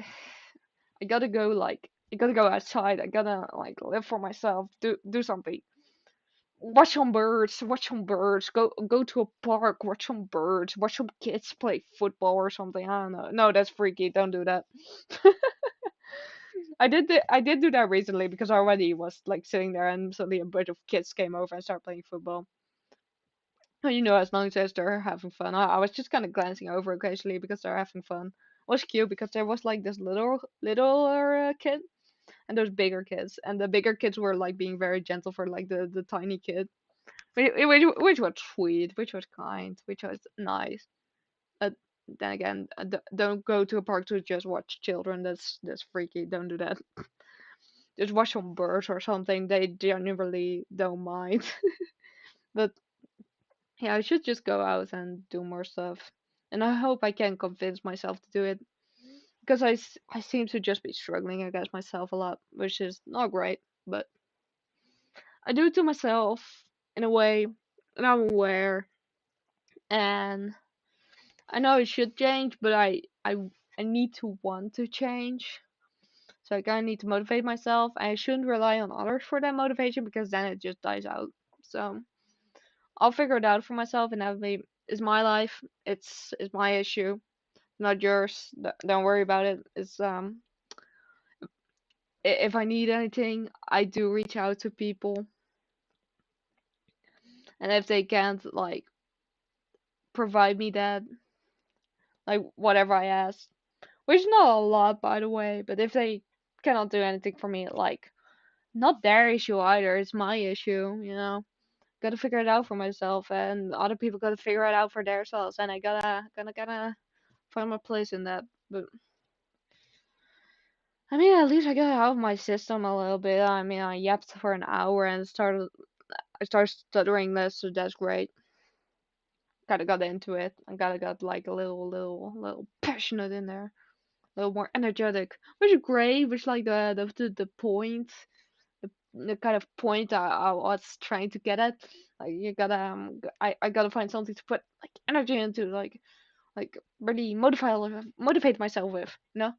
I gotta go I gotta go outside. I gotta like live for myself. Do something. Watch some birds. Watch some birds. Go to a park. Watch some birds. Watch some kids play football or something. I don't know. No, that's freaky. Don't do that. I did do that recently because I already was like sitting there and suddenly a bunch of kids came over and started playing football. And, as long as they're having fun, I was just kind of glancing over occasionally because they're having fun. It was cute because there was like this littler kid and those bigger kids, and the bigger kids were like being very gentle for like the tiny kid, which was sweet, which was kind, which was nice. But then again, don't go to a park to just watch children. That's freaky. Don't do that. Just watch some birds or something. They genuinely don't mind. But yeah, I should just go out and do more stuff. And I hope I can convince myself to do it. Because I seem to just be struggling against myself a lot, which is not great. But I do it to myself in a way, and I'm aware. And I know it should change, but I need to want to change. So I kind of need to motivate myself. I shouldn't rely on others for that motivation because then it just dies out. So I'll figure it out for myself, and It's my life. It's my issue, not yours. Don't worry about it. It's if I need anything, I do reach out to people, and if they can't like provide me that, like whatever I ask, which is not a lot by the way, but if they cannot do anything for me, like not their issue either, it's my issue, you know. Gotta figure it out for myself, and other people gotta figure it out for themselves, and I gotta find my place in that. But I mean, at least I got out of my system a little bit. I mean, I yapped for an hour and I started stuttering this, so that's great. Kinda got into it. I gotta got like a little passionate in there, a little more energetic, which is great. Which like the point, the kind of point I was trying to get at. Like you gotta I gotta find something to put like energy into, like really motivate myself with, you know.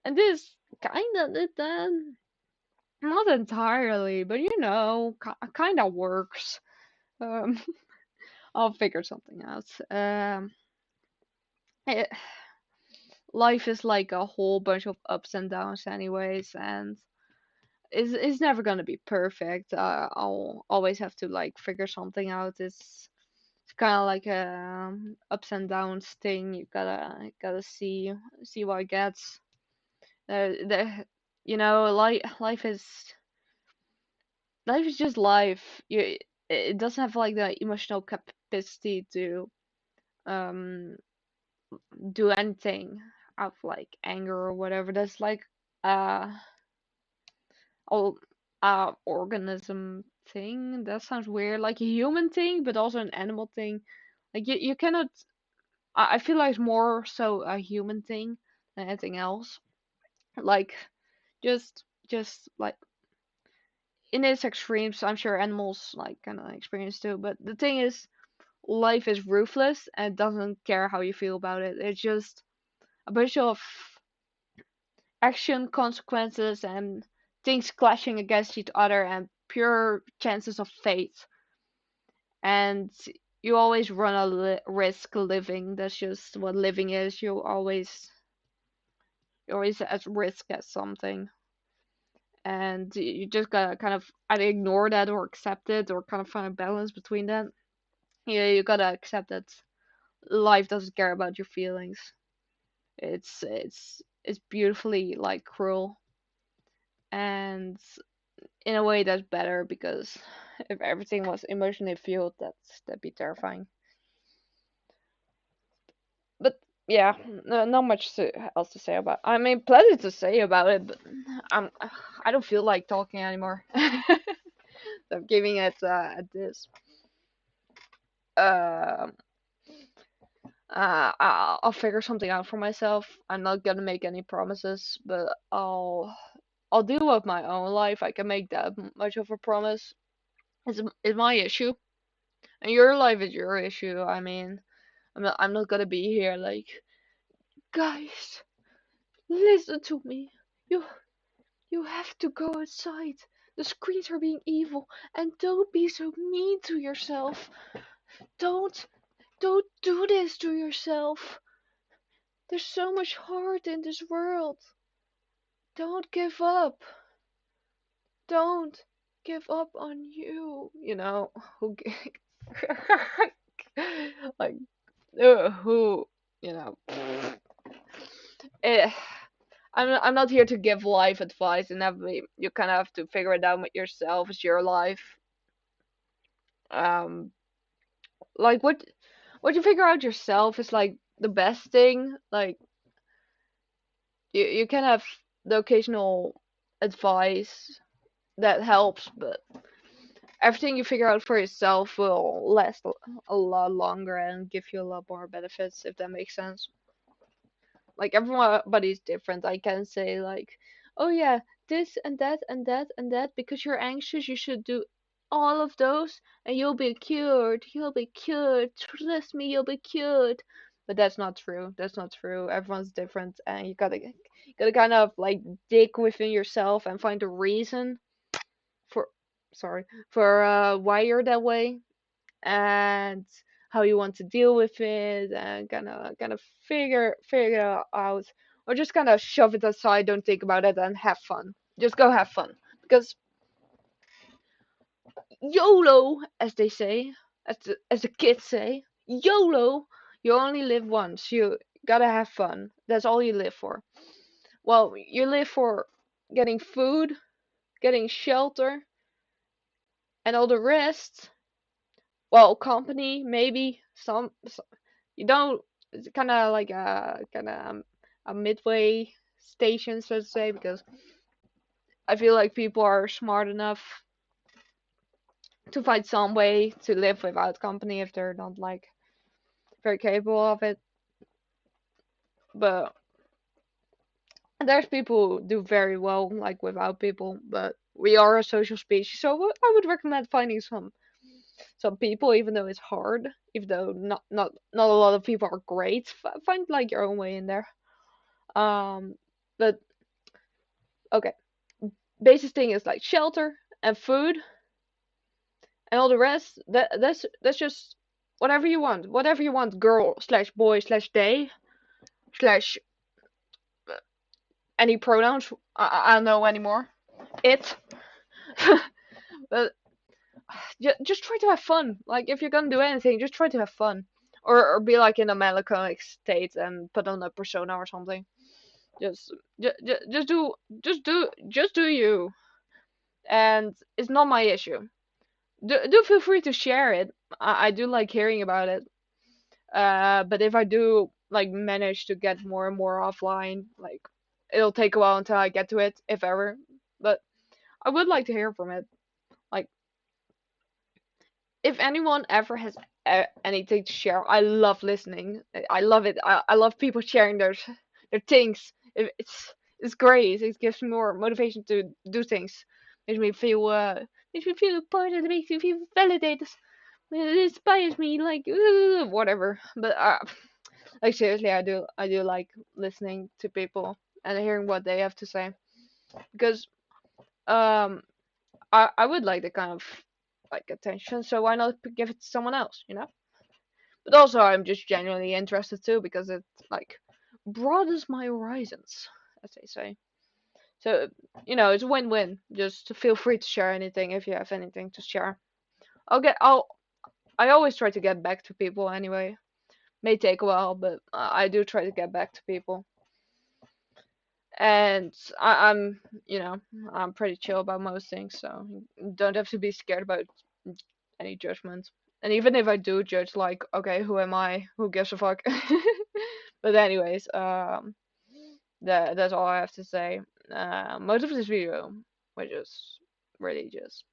And this kinda did that. Not entirely, but you know, kind of works. Um, I'll figure something out. It, life is like a whole bunch of ups and downs, anyways, and it's never gonna be perfect. I'll always have to like figure something out. It's kind of like a ups and downs thing. You gotta see what it gets. The you know, life is just life. It doesn't have like the emotional capacity to um do anything out of like anger or whatever. That's like uh all organism thing. That sounds weird. Like a human thing, but also an animal thing. Like you cannot. I feel like it's more so a human thing than anything else. Like just like in its extremes, I'm sure animals like kind of experience too. But the thing is, life is ruthless and it doesn't care how you feel about it. It's just a bunch of action consequences and things clashing against each other and pure chances of fate. And you always run a risk living. That's just what living is. You're always at risk at something. And you just gotta kind of either ignore that or accept it or kind of find a balance between that. Yeah, you gotta accept that life doesn't care about your feelings. It's beautifully like cruel, and in a way that's better because if everything was emotionally fueled, that'd be terrifying. But yeah, no, not much else to say about. I mean, plenty to say about it, but I'm I don't feel like talking anymore. So I'm giving it at this. Um, I'll figure something out for myself. I'm not gonna make any promises, but I'll deal with my own life. I can make that much of a promise. It's my issue, and your life is your issue. I mean, I'm not gonna be here like, guys, listen to me. You you have to go outside. The screens are being evil, and don't be so mean to yourself. Don't don't do this to yourself. There's so much heart in this world. Don't give up. Don't give up on you. You know who like who you know. Eh, I'm not here to give life advice, and you kind of have to figure it out with yourself. It's your life. Um, like what you figure out yourself is like the best thing. Like you can have the occasional advice that helps, but everything you figure out for yourself will last a lot longer and give you a lot more benefits, if that makes sense. Like everybody's different. I can say like, oh yeah, this and that and that and that because you're anxious, you should do all of those and you'll be cured. You'll be cured. Trust me, you'll be cured. But that's not true. That's not true. Everyone's different, and you gotta kind of like dig within yourself and find a reason for sorry for why you're that way. And how you want to deal with it, and kind of figure it out, or just kind of shove it aside, don't think about it, and have fun. Just go have fun, because YOLO, as they say, as the kids say, YOLO. You only live once. You gotta have fun. That's all you live for. Well, you live for getting food, getting shelter, and all the rest. Well, company, maybe some you don't. It's kind of like a midway station, so to say, because I feel like people are smart enough to find some way to live without company if they're not like very capable of it. But there's people who do very well like without people. But we are a social species, so I would recommend finding some people, even though it's hard, even though not a lot of people are great. Find like your own way in there. Um, but okay, basic thing is like shelter and food, and all the rest. That's just whatever you want, girl slash boy slash they slash any pronouns. I don't know anymore. It. But just try to have fun. Like if you're gonna do anything, just try to have fun, or be like in a melancholic state and put on a persona or something. Just just do you, and it's not my issue. Do feel free to share it. I do like hearing about it. But if I do like manage to get more and more offline, like it'll take a while until I get to it, if ever. But I would like to hear from it. Like if anyone ever has anything to share, I love listening. I love it. I love people sharing their things. It's great. It gives me more motivation to do things. Makes me feel makes me feel important. Makes me feel validated. It inspires me like whatever. But like seriously, I do like listening to people and hearing what they have to say, because um I would like the kind of like attention, so why not give it to someone else, you know? But also, I'm just genuinely interested too because it like broadens my horizons, as they say. So it's a win-win. Just feel free to share anything if you have anything to share. I always try to get back to people anyway. May take a while, but I do try to get back to people. And I'm pretty chill about most things, so you don't have to be scared about any judgment. And even if I do judge, like, okay, who am I? Who gives a fuck? But anyways, that's all I have to say. Most of this video was just really just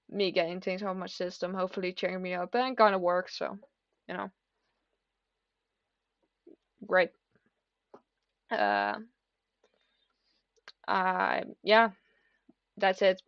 me getting things out of my system, hopefully cheering me up, and kind of works. So, you know, great. Uh, yeah, that's it.